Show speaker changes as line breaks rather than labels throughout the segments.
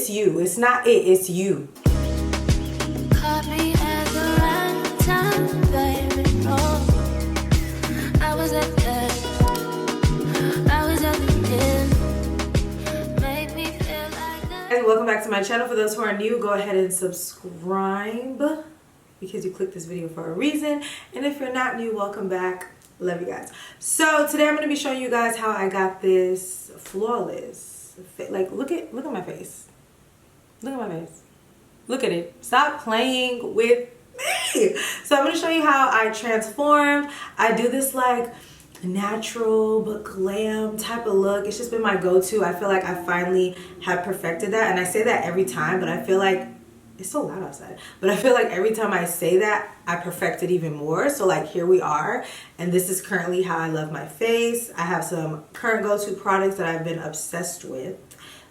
it's you. It's not it, it's you.
Caught me at the right time, baby. Oh, I was at the end. Made me feel like that.
Guys, welcome back to my channel. For those who are new, go ahead and subscribe because you clicked this video for a reason. And if you're not new, welcome back. Love you guys. So today I'm going to be showing you guys how I got this flawless fit. Like, look at my face. Look at my face. Look at it. Stop playing with me. So I'm going to show you how I transformed. I do this like natural but glam type of look. It's just been my go-to. I feel like I finally have perfected that, and I say that every time, but I feel like it's so loud outside, but I feel like every time I say that, I perfect it even more. So like, here we are, and this is currently how I love my face. I have some current go-to products that I've been obsessed with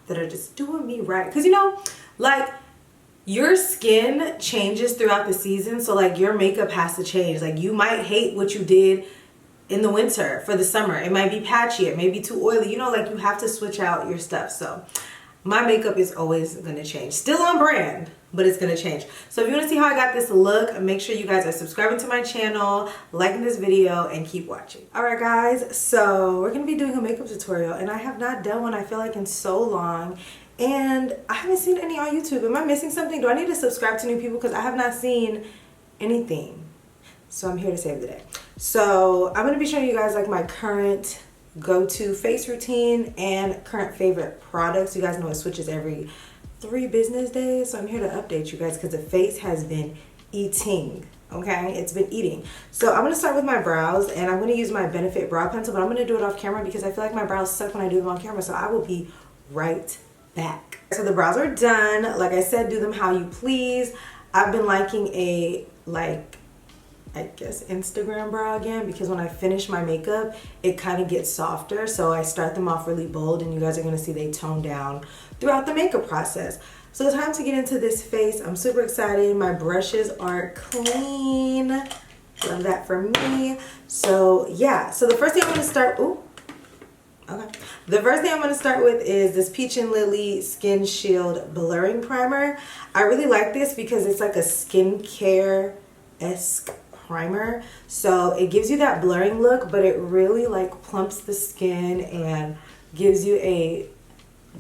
that are just doing me right. Because you know, like, your skin changes throughout the season, so like your makeup has to change. Like, you might hate what you did in the winter for the summer. It might be patchy, it may be too oily, you know, like you have to switch out your stuff. So my makeup is always gonna change. Still on brand, but it's gonna change. So if you wanna see how I got this look, make sure you guys are subscribing to my channel, liking this video, and keep watching. All right guys, so we're gonna be doing a makeup tutorial, and I have not done one, I feel like, in so long, and I haven't seen any on YouTube. Am I missing something? Do I need to subscribe to new people? Because I have not seen anything. So I'm here to save the day. So I'm gonna be showing you guys like my current go-to face routine and current favorite products. You guys know it switches every 3 business days, so I'm here to update you guys because the face has been eating. Okay, it's been eating. So I'm gonna start with my brows, and I'm gonna use my Benefit brow pencil, but I'm gonna do it off camera because I feel like my brows suck when I do them on camera. So I will be right back. So the brows are done. Like I said, do them how you please. I've been liking a I guess Instagram brow again, because when I finish my makeup, it kind of gets softer. So I start them off really bold, and you guys are gonna see they tone down throughout the makeup process. So time to get into this face. I'm super excited. My brushes are clean. Love that for me. So yeah, so the first thing I'm gonna start, the first thing I'm going to start with is this Peach and Lily Skin Shield Blurring Primer. I really like this because it's like a skincare-esque primer. So it gives you that blurring look, but it really like plumps the skin and gives you a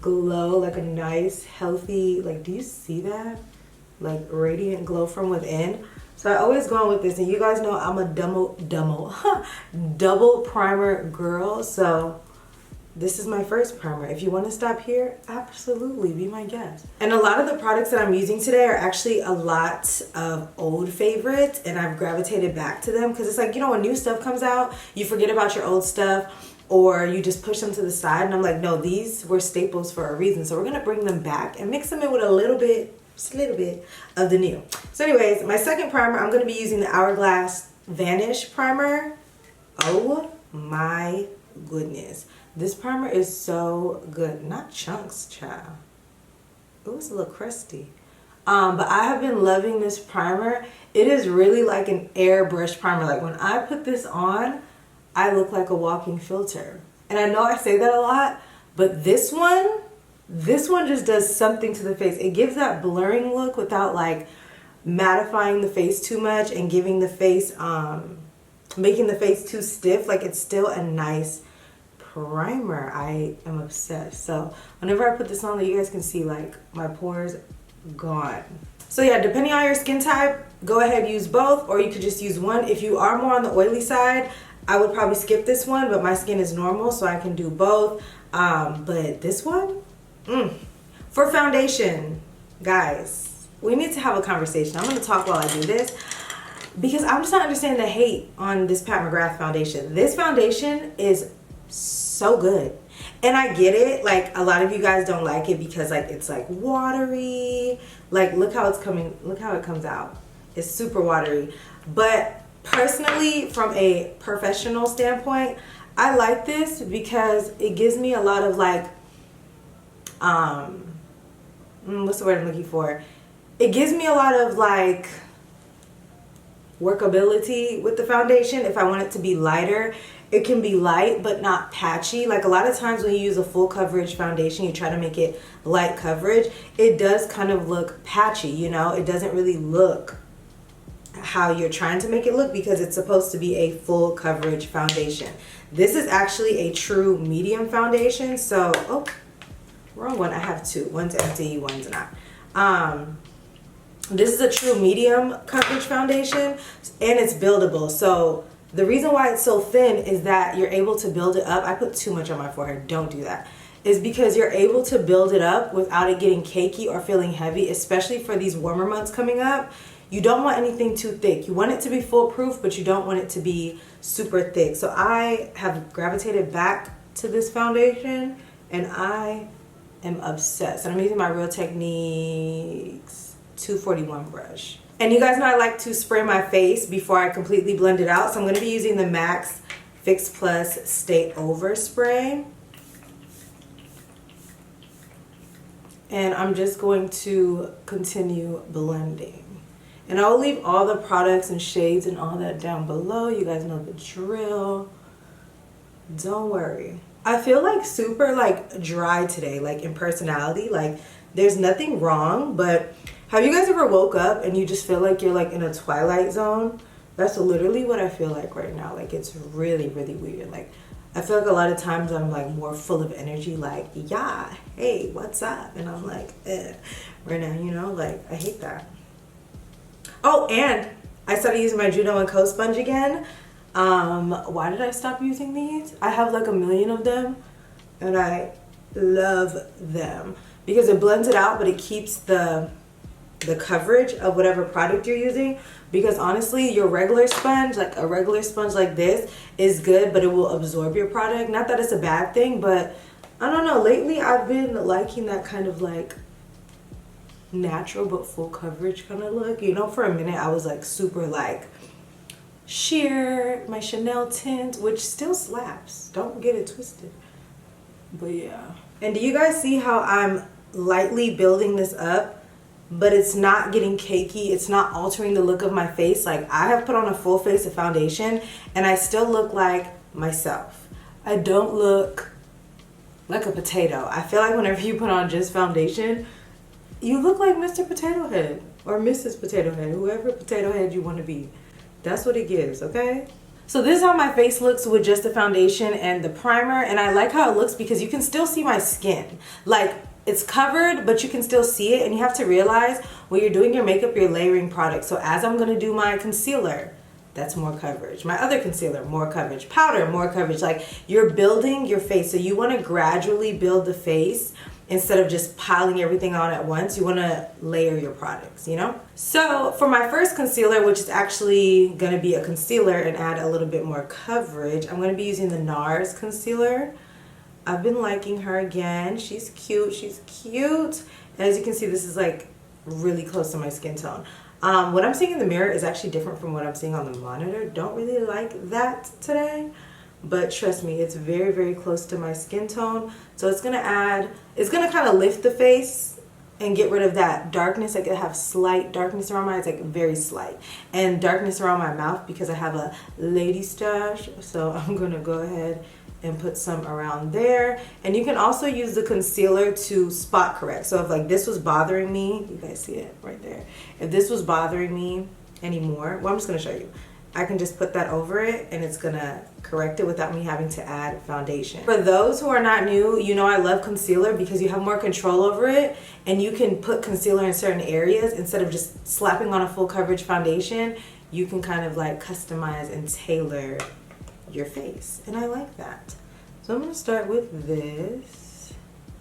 glow, like a nice, healthy, like, do you see that? Like radiant glow from within. So I always go on with this, and you guys know I'm a double primer girl. So this is my first primer. If you want to stop here, absolutely, be my guest. And a lot of the products that I'm using today are actually a lot of old favorites, and I've gravitated back to them because it's like, you know, when new stuff comes out, you forget about your old stuff, or you just push them to the side, and I'm like, no, these were staples for a reason. So we're gonna bring them back and mix them in with a little bit, just a little bit of the new. So anyways, my second primer, I'm gonna be using the Hourglass Vanish Primer. Oh my goodness. This primer is so good. Not chunks, child. It was a little crusty. But I have been loving this primer. It is really like an airbrush primer. Like, when I put this on, I look like a walking filter. And I know I say that a lot, but this one just does something to the face. It gives that blurring look without like mattifying the face too much and giving the face, making the face too stiff. Like, it's still a nice primer. I am obsessed. So whenever I put this on, you guys can see like my pores gone. So yeah, depending on your skin type, go ahead, use both, or you could just use one. If you are more on the oily side, I would probably skip this one, but my skin is normal, so I can do both. But this one, for foundation, guys, we need to have a conversation. I'm going to talk while I do this, because I'm just not understanding the hate on this Pat McGrath foundation. This foundation is so good, and I get it. Like, a lot of you guys don't like it because like it's like watery. Like, look how it's coming, look how it comes out. It's super watery. But personally, from a professional standpoint, I like this because it gives me a lot of like what's the word I'm looking for? It gives me a lot of like workability with the foundation if I want it to be lighter. it can be light but not patchy. Like a lot of times when you use a full coverage foundation, you try to make it light coverage, it does kind of look patchy, you know? It doesn't really look how you're trying to make it look because it's supposed to be a full coverage foundation. This is actually a true medium foundation. So, oh, wrong one. I have two. One's empty, one's not. This is a true medium coverage foundation and it's buildable. So the reason why it's so thin is that you're able to build it up. I put too much on my forehead. Don't do that. Is because you're able to build it up without it getting cakey or feeling heavy, especially for these warmer months coming up. You don't want anything too thick. You want it to be foolproof, but you don't want it to be super thick. So I have gravitated back to this foundation and I am obsessed. And I'm using my Real Techniques 241 brush. And you guys know I like to spray my face before I completely blend it out. So I'm going to be using the MAC Fix Plus Stay Over spray. And I'm just going to continue blending. And I'll leave all the products and shades and all that down below. You guys know the drill. Don't worry. I feel like super like dry today, like in personality. Like there's nothing wrong, but have you guys ever woke up and you just feel like you're like in a twilight zone? That's literally what I feel like right now. Like it's really, really weird. Like I feel like a lot of times I'm like more full of energy, like, yeah, hey, what's up? And I'm like, right now, you know, like I hate that. Oh, and I started using my Juno & Co sponge again. Why did I stop using these? I have like a million of them and I love them because it blends it out, but it keeps the coverage of whatever product you're using. Because honestly, your regular sponge, like a regular sponge like this is good, but it will absorb your product. Not that it's a bad thing, but I don't know. Lately, I've been liking that kind of like natural but full coverage kind of look. You know, for a minute I was like super like sheer, my Chanel tint, which still slaps, don't get it twisted, but yeah. And do you guys see how I'm lightly building this up, but it's not getting cakey, it's not altering the look of my face? Like I have put on a full face of foundation and I still look like myself. I don't look like a potato. I feel like whenever you put on just foundation, you look like Mr. Potato Head or Mrs. Potato Head, whoever potato head you want to be. That's what it gives, okay? So this is how my face looks with just the foundation and the primer, and I like how it looks because you can still see my skin. Like it's covered, but you can still see it, and you have to realize when you're doing your makeup, you're layering products. So as I'm gonna do my concealer, that's more coverage. My other concealer, more coverage. Powder, more coverage. Like you're building your face, so you wanna gradually build the face instead of just piling everything on at once. You want to layer your products, you know? So for my first concealer, which is actually going to be a concealer and add a little bit more coverage, I'm going to be using the NARS concealer. I've been liking her again. She's cute. She's cute. And as you can see, this is like really close to my skin tone. What I'm seeing in the mirror is actually different from what I'm seeing on the monitor. Don't really like that today. But trust me, it's very, very close to my skin tone. So it's gonna kind of lift the face and get rid of that darkness. I could have slight darkness around my eyes, like very slight. And darkness around my mouth because I have a lady stash. So I'm gonna go ahead and put some around there. And you can also use the concealer to spot correct. So if like this was bothering me, you guys see it right there. If this was bothering me anymore, well, I'm just gonna show you. I can just put that over it and it's gonna correct it without me having to add foundation. For those who are not new, you know I love concealer because you have more control over it and you can put concealer in certain areas instead of just slapping on a full coverage foundation. You can kind of like customize and tailor your face, and I like that. So I'm gonna start with this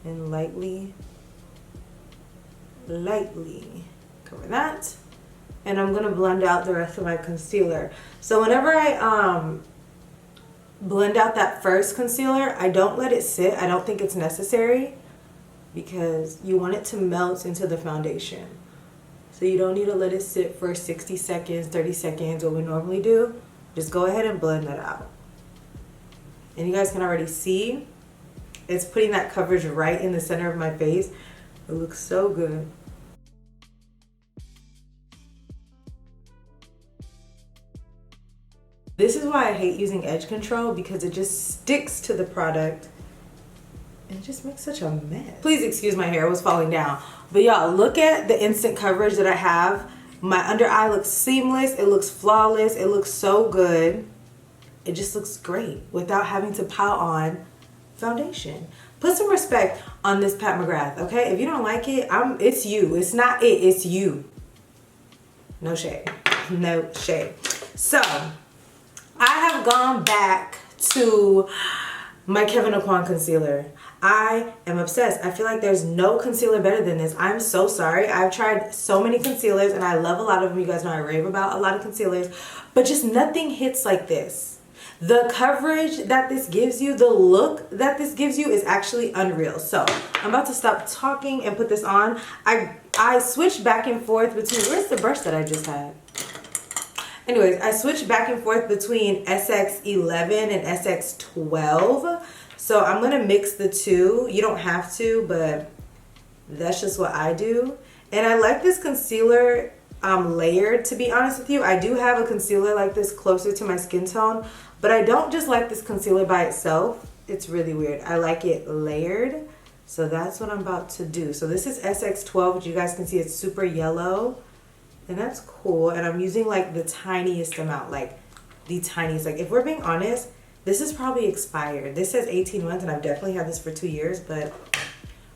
and lightly cover that. And I'm gonna blend out the rest of my concealer. So whenever I blend out that first concealer, I don't let it sit. I don't think it's necessary because you want it to melt into the foundation. So you don't need to let it sit for 60 seconds, 30 seconds, what we normally do. Just go ahead and blend that out. And you guys can already see it's putting that coverage right in the center of my face. It looks so good. This is why I hate using edge control, because it just sticks to the product and it just makes such a mess. Please excuse my hair, it was falling down. But y'all, look at the instant coverage that I have. My under eye looks seamless, it looks flawless, it looks so good. It just looks great without having to pile on foundation. Put some respect on this Pat McGrath, okay? If you don't like it, it's you. It's not it, it's you. No shade, no shade. So, I have gone back to my Kevyn Aucoin concealer. I am obsessed. I feel like there's no concealer better than this. I'm so sorry. I've tried so many concealers and I love a lot of them. You guys know I rave about a lot of concealers, but just nothing hits like this. The coverage that this gives you, the look that this gives you is actually unreal. So I'm about to stop talking and put this on. I switched back and forth between, where's the brush that I just had? Anyways, I switched back and forth between SX11 and SX12. So I'm going to mix the two. You don't have to, but that's just what I do. And I like this concealer layered, to be honest with you. I do have a concealer like this closer to my skin tone, but I don't just like this concealer by itself. It's really weird. I like it layered. So that's what I'm about to do. So this is SX12, which you guys can see it's super yellow. And that's cool. And I'm using like the tiniest amount, like the tiniest. Like if we're being honest, this is probably expired. This says 18 months and I've definitely had this for 2 years, but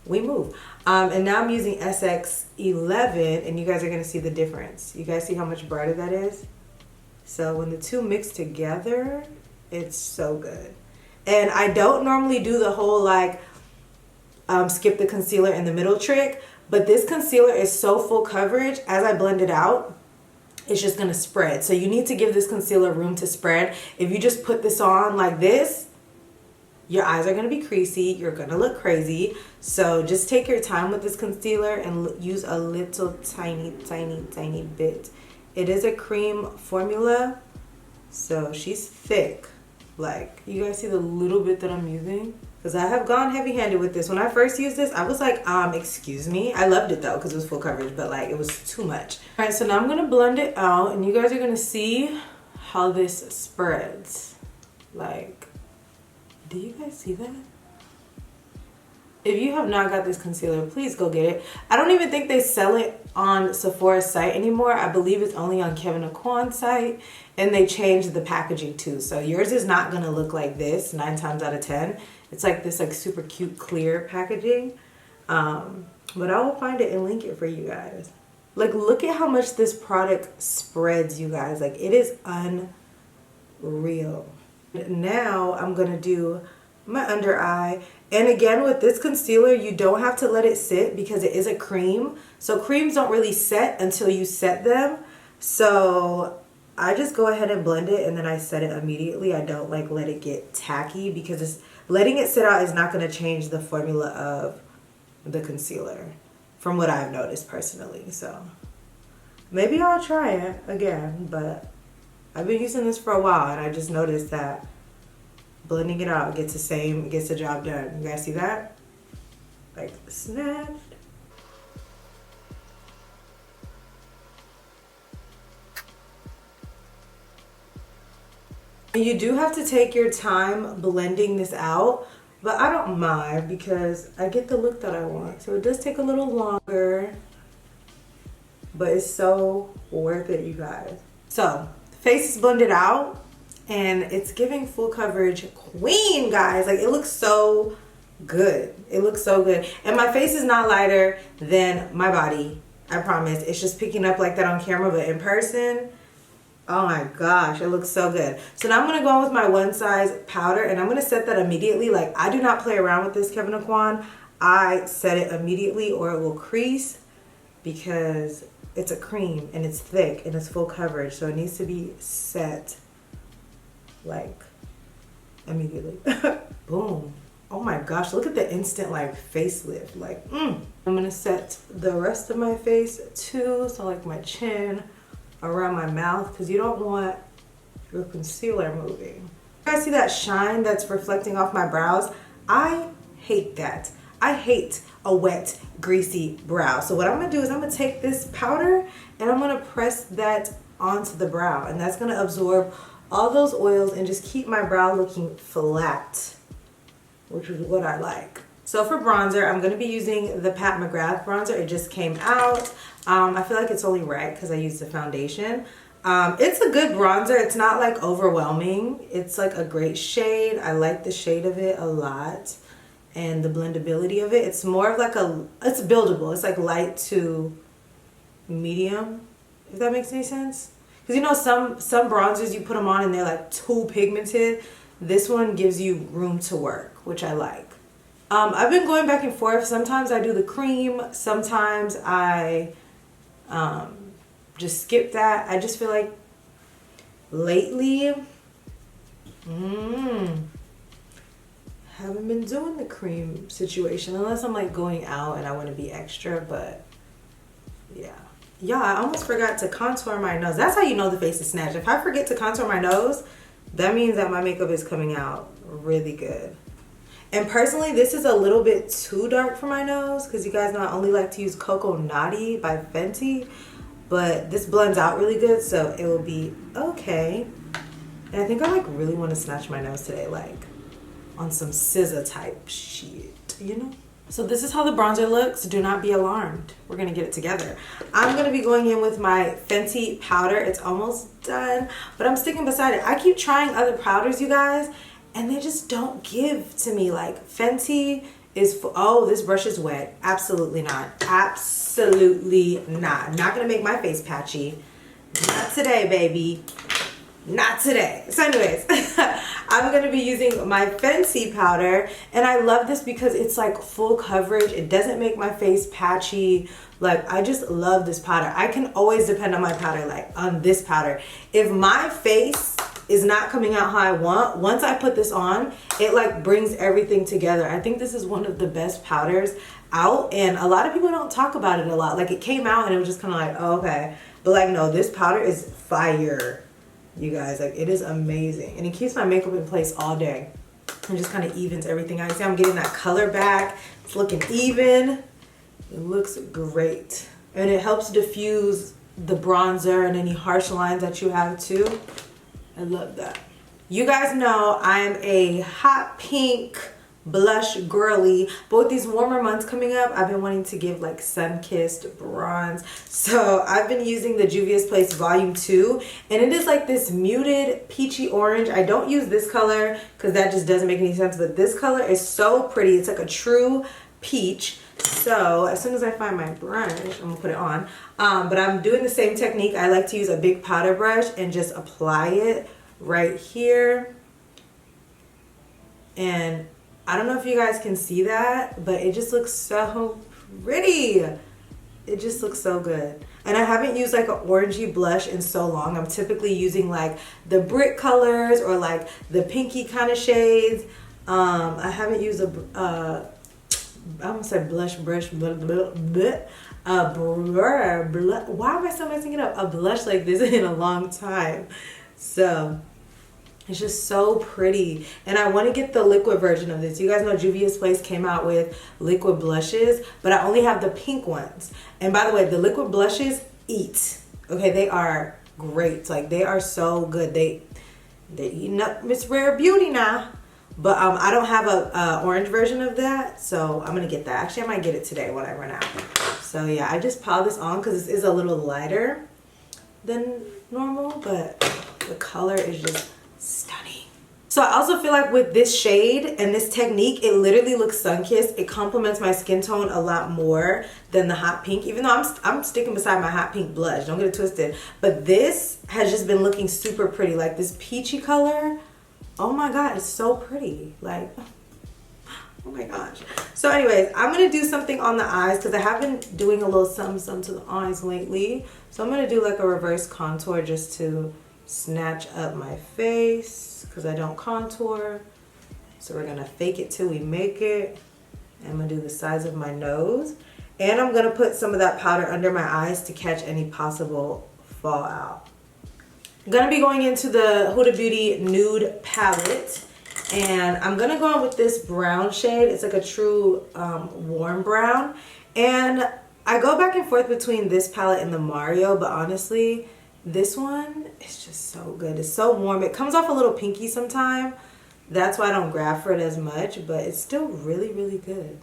we move. And now I'm using SX11 and you guys are gonna see the difference. You guys see how much brighter that is? So when the two mix together, it's so good. And I don't normally do the whole like skip the concealer in the middle trick, but this concealer is so full coverage. As I blend it out, it's just gonna spread. So you need to give this concealer room to spread. If you just put this on like this, your eyes are gonna be creasy, you're gonna look crazy. So just take your time with this concealer and use a little tiny bit. It is a cream formula, so she's thick. Like, you guys see the little bit that I'm using? Because I have gone heavy-handed with this. When I first used this, I was like, excuse me. I loved it though, because it was full coverage, but like, it was too much. All right, so now I'm gonna blend it out, and you guys are gonna see how this spreads. Like, do you guys see that? If you have not got this concealer, please go get it. I don't even think they sell it on Sephora's site anymore. I believe it's only on Kevyn Aucoin's site, and they changed the packaging too. So yours is not gonna look like this 9 times out of 10. It's like this like super cute clear packaging. But I will find it and link it for you guys. Like, look at how much this product spreads, you guys. Like, it is unreal. Now I'm gonna do my under eye. And again, with this concealer, you don't have to let it sit because it is a cream. So creams don't really set until you set them. So I just go ahead and blend it and then I set it immediately. I don't like let it get tacky because letting it sit out is not going to change the formula of the concealer from what I've noticed personally. So maybe I'll try it again, but I've been using this for a while and I just noticed that blending it out gets the job done. You guys see that? Like, snatched. You do have to take your time blending this out, but I don't mind because I get the look that I want. So it does take a little longer, but it's so worth it, you guys. So, face is blended out. And it's giving full coverage queen, guys. Like, it looks so good. It looks so good. And my face is not lighter than my body. I promise. It's just picking up like that on camera, but in person, oh my gosh, it looks so good. So now I'm going to go in with my One Size powder, and I'm going to set that immediately. Like, I do not play around with this Kevyn Aucoin. I set it immediately or it will crease because it's a cream and it's thick and it's full coverage. So it needs to be set like immediately. Boom. Oh my gosh, look at the instant like facelift. Like, I'm gonna set the rest of my face too. So like my chin, around my mouth, because you don't want your concealer moving. You guys see that shine that's reflecting off my brows? I hate that. I hate a wet, greasy brow. So what I'm gonna do is I'm gonna take this powder and I'm gonna press that onto the brow, and that's gonna absorb all those oils and just keep my brow looking flat, which is what I like. So for bronzer, I'm going to be using the Pat McGrath bronzer. It just came out. I feel like it's only right because I used the foundation. It's a good bronzer. It's not like overwhelming. It's like a great shade. I like the shade of it a lot and the blendability of it. It's more of like it's buildable. It's like light to medium, if that makes any sense. Because you know some bronzers, you put them on and they're like too pigmented. This one gives you room to work, which I like. I've been going back and forth. Sometimes I do the cream. Sometimes I just skip that. I just feel like lately, haven't been doing the cream situation unless I'm like going out and I want to be extra, but yeah. Yeah, I almost forgot to contour my nose. That's how you know the face is snatched. If I forget to contour my nose, that means that my makeup is coming out really good. And personally, this is a little bit too dark for my nose because you guys know I only like to use Coco Naughty by Fenty. But this blends out really good, so it will be okay. And I think I like really want to snatch my nose today, like on some SZA type shit, you know? So this is how the bronzer looks. Do not be alarmed. We're going to get it together. I'm going to be going in with my Fenty powder. It's almost done, but I'm sticking beside it. I keep trying other powders, you guys, and they just don't give to me. Like Fenty is oh, this brush is wet. Absolutely not. Absolutely not. Not gonna make my face patchy. Not today, baby. Not today. So anyways, I'm gonna be using my Fenty powder, and I love this because it's like full coverage. It doesn't make my face patchy. Like, I just love this powder. I can always depend on my powder, like on this powder. If my face is not coming out how I want, once I put this on, it like brings everything together. I think this is one of the best powders out, and a lot of people don't talk about it a lot. Like, it came out and it was just kind of like, oh, okay. But like, no, this powder is fire, you guys. Like, it is amazing, and it keeps my makeup in place all day and just kind of evens everything out. You see, I'm getting that color back. It's looking even. It looks great, and it helps diffuse the bronzer and any harsh lines that you have too. I love that. You guys know I'm a hot pink blush girly, but with these warmer months coming up, I've been wanting to give like sun-kissed bronze. So I've been using the Juvia's Place Volume 2, and it is like this muted peachy orange. I don't use this color because that just doesn't make any sense, but this color is so pretty. It's like a true peach. So as soon as I find my brush, I'm gonna put it on. But I'm doing the same technique. I like to use a big powder brush and just apply it right here. And I don't know if you guys can see that, but it just looks so pretty. It just looks so good. And I haven't used like an orangey blush in so long. I'm typically using like the brick colors or like the pinky kind of shades. I haven't used I almost said blush brush, why am I still messing it up? A blush like this in a long time. So it's just so pretty, and I want to get the liquid version of this. You guys know Juvia's Place came out with liquid blushes, but I only have the pink ones. And by the way, the liquid blushes eat. Okay, they are great. Like, they are so good. They eating up Miss Rare Beauty now. But I don't have a orange version of that, so I'm gonna get that. Actually, I might get it today when I run out. So yeah, I just piled this on because this is a little lighter than normal, but the color is just stunning. So I also feel like with this shade and this technique, it literally looks sun-kissed. It complements my skin tone a lot more than the hot pink, even though I'm sticking beside my hot pink blush. Don't get it twisted. But this has just been looking super pretty. Like, this peachy color, oh my god, it's so pretty. Like, oh my gosh. So anyways, I'm gonna do something on the eyes because I have been doing a little something to the eyes lately. So I'm gonna do like a reverse contour just to snatch up my face because I don't contour. So we're gonna fake it till we make it. I'm gonna do the size of my nose, and I'm gonna put some of that powder under my eyes to catch any possible fallout. I'm gonna be going into the Huda Beauty Nude Palette, and I'm gonna go on with this brown shade. It's like a true warm brown, and I go back and forth between this palette and the Mario, but honestly, this one it's just so good. It's so warm. It comes off a little pinky sometime. That's why I don't grab for it as much, but it's still really, really good.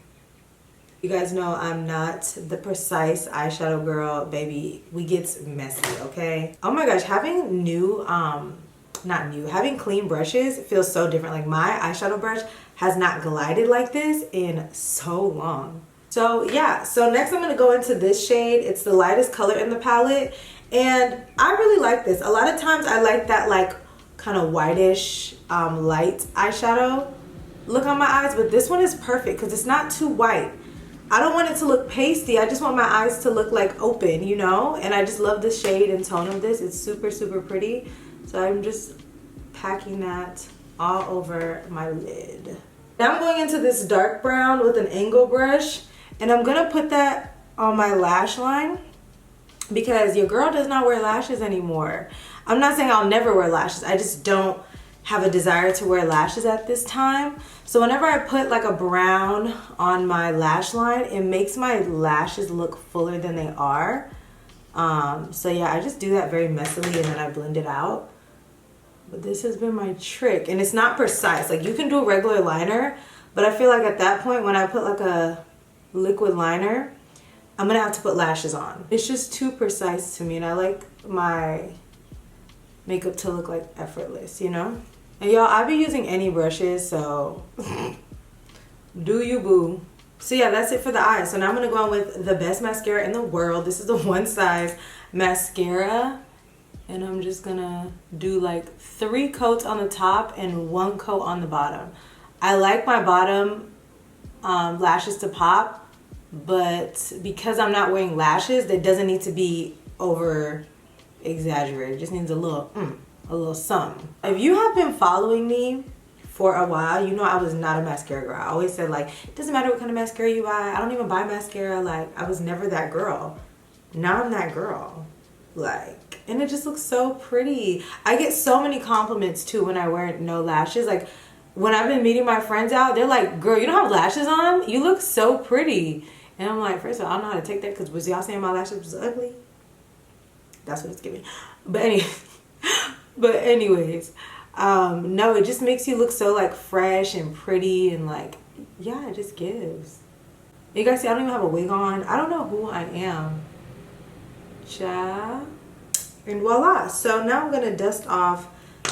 You guys know I'm not the precise eyeshadow girl, baby. We gets messy, okay? Oh my gosh, having having clean brushes feels so different. Like my eyeshadow brush has not glided like this in so long. So yeah, so next I'm gonna go into this shade. It's the lightest color in the palette, and I really like this. A lot of times I like that like kind of whitish light eyeshadow look on my eyes, but this one is perfect because it's not too white. I don't want it to look pasty. I just want my eyes to look like open, you know? And I just love the shade and tone of this. It's super, super pretty. So I'm just packing that all over my lid. Now I'm going into this dark brown with an angle brush, and I'm gonna put that on my lash line because your girl does not wear lashes anymore. I'm not saying I'll never wear lashes. I just don't have a desire to wear lashes at this time. So whenever I put like a brown on my lash line, it makes my lashes look fuller than they are. So yeah, I just do that very messily and then I blend it out. But this has been my trick, and it's not precise. Like you can do a regular liner, but I feel like at that point when I put like a liquid liner, I'm gonna have to put lashes on. It's just too precise to me, and I like my makeup to look like effortless, you know? And y'all, I be using any brushes, so do you boo. So yeah, that's it for the eyes. So now I'm gonna go on with the best mascara in the world. This is the One Size mascara, and I'm just gonna do like 3 coats on the top and 1 coat on the bottom. I like my bottom lashes to pop, but because I'm not wearing lashes, that doesn't need to be over exaggerated. It just needs a little something. If you have been following me for a while, you know I was not a mascara girl. I always said like, it doesn't matter what kind of mascara you buy. I don't even buy mascara. Like, I was never that girl. Now I'm that girl. Like, and it just looks so pretty. I get so many compliments too when I wear no lashes. Like, when I've been meeting my friends out, they're like, girl, you don't have lashes on? You look so pretty. And I'm like, first of all, I don't know how to take that because was y'all saying my lashes was ugly? That's what it's giving. But anyways, no, it just makes you look so like fresh and pretty and like, yeah, it just gives. You guys see, I don't even have a wig on. I don't know who I am. Ciao. And voila. So now I'm gonna dust off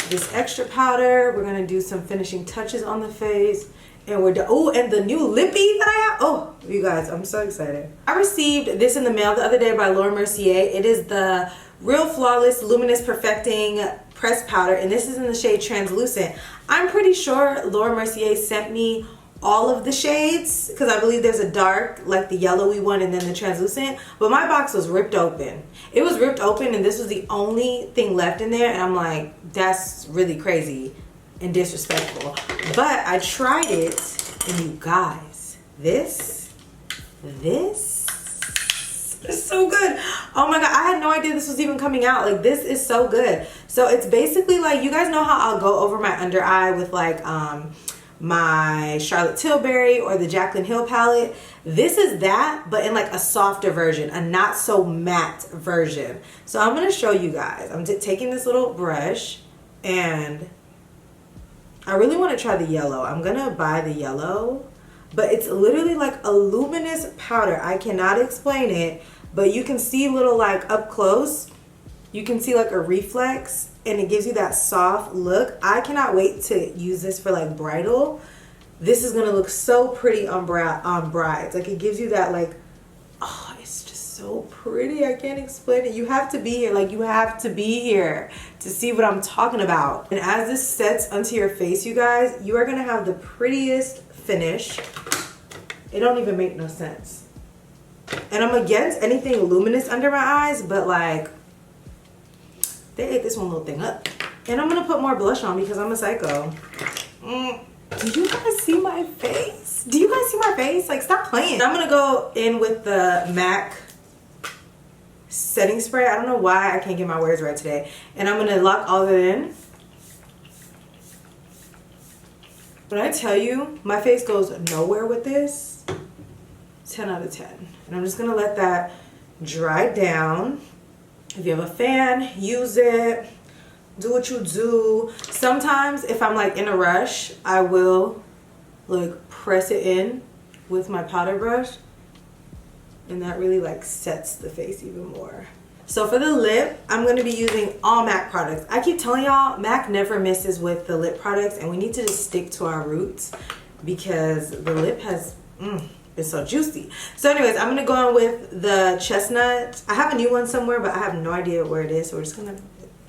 this extra powder. We're gonna do some finishing touches on the face. And we're done. Oh, and the new lippy that I have. Oh, you guys, I'm so excited. I received this in the mail the other day by Laura Mercier. It is the Real Flawless Luminous Perfecting Pressed Powder, and this is in the shade Translucent. I'm pretty sure Laura Mercier sent me all of the shades because I believe there's a dark, like the yellowy one, and then the translucent. But my box was ripped open. It was ripped open, and this was the only thing left in there. And I'm like, that's really crazy and disrespectful. But I tried it, and you guys, this is so good. Oh my god, I had no idea this was even coming out. Like, this is so good. So it's basically like, you guys know how I'll go over my under eye with like my Charlotte Tilbury or the Jaclyn Hill palette. This is that, but in like a softer version, a not so matte version. So I'm gonna show you guys. I'm taking this little brush, and I really want to try the yellow. I'm gonna buy the yellow, but it's literally like a luminous powder. I cannot explain it, but you can see little like up close, you can see like a reflex, and it gives you that soft look. I cannot wait to use this for like bridal. This is gonna look so pretty on brides. Like, it gives you that like, oh, it's just so pretty. I can't explain it. You have to be here. Like, you have to be here to see what I'm talking about. And as this sets onto your face, you guys, you are gonna have the prettiest finish. It don't even make no sense. And I'm against anything luminous under my eyes, but like, they ate this one little thing up. And I'm gonna put more blush on because I'm a psycho. Do you guys see my face? Do you guys see my face? Like, stop playing. I'm gonna go in with the MAC setting spray. I don't know why I can't get my words right today. And I'm gonna lock all of it in. When I tell you, my face goes nowhere with this, 10 out of 10. And I'm just gonna let that dry down. If you have a fan, use it. do what you do. Sometimes if I'm like in a rush, I will like press it in with my powder brush, and that really like sets the face even more. So for the lip, I'm going to be using all MAC products. I keep telling y'all, MAC never misses with the lip products, and we need to just stick to our roots because the lip has been so juicy. So anyways, I'm going to go in with the chestnut. I have a new one somewhere, but I have no idea where it is, so we're just going to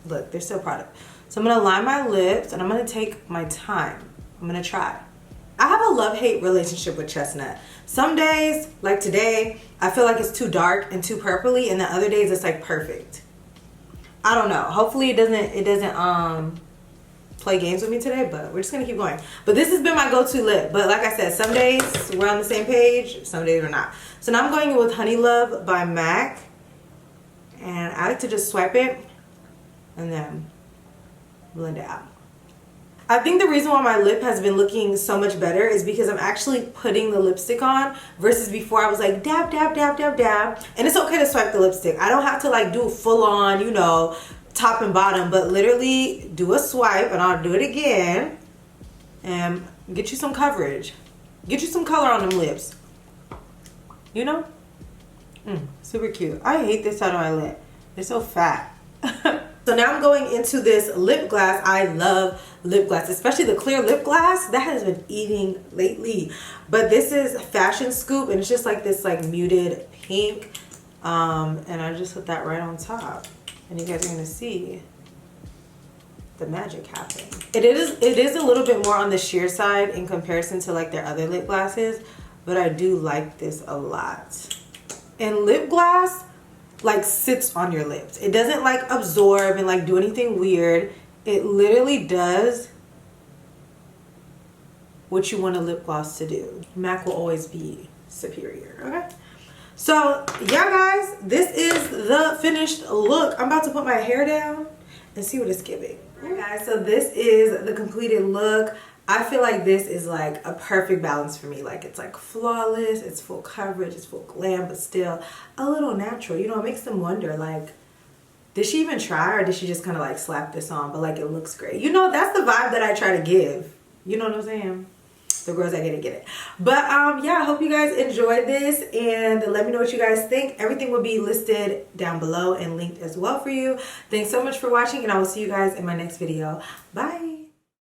look. There's still product. So I'm going to line my lips, and I'm going to take my time. I'm going to try. I have a love-hate relationship with chestnut. Some days, like today, I feel like it's too dark and too purpley, and the other days it's like perfect. I don't know. Hopefully it doesn't play games with me today, but we're just gonna keep going. But this has been my go-to lip. But like I said, some days we're on the same page, some days we're not. So now I'm going in with Honey Love by MAC, and I like to just swipe it and then blend it out. I think the reason why my lip has been looking so much better is because I'm actually putting the lipstick on versus before I was like dab, dab, dab, dab, dab. And it's okay to swipe the lipstick. I don't have to like do full on, you know, top and bottom, but literally do a swipe, and I'll do it again and get you some coverage. Get you some color on them lips. You know? Super cute. I hate this side of my lip. It's so fat. So now I'm going into this lip gloss. I love lip gloss, especially the clear lip gloss. That has been eating lately. But this is Fashion Scoop, and it's just like this like muted pink. And I just put that right on top. And you guys are gonna see the magic happen. It is a little bit more on the sheer side in comparison to like their other lip glosses, but I do like this a lot. And lip gloss like sits on your lips. It doesn't like absorb and like do anything weird. It literally does what you want a lip gloss to do. MAC will always be superior, okay? So yeah guys, this is the finished look. I'm about to put my hair down and see what it's giving. Alright guys, so this is the completed look. I feel like this is like a perfect balance for me. Like it's like flawless, it's full coverage, it's full glam, but still a little natural. You know, it makes them wonder like, did she even try, or did she just kind of like slap this on? But like it looks great. You know, that's the vibe that I try to give. You know what I'm saying? The girls that get it. But yeah, I hope you guys enjoyed this, and let me know what you guys think. Everything will be listed down below and linked as well for you. Thanks so much for watching, and I will see you guys in my next video. Bye.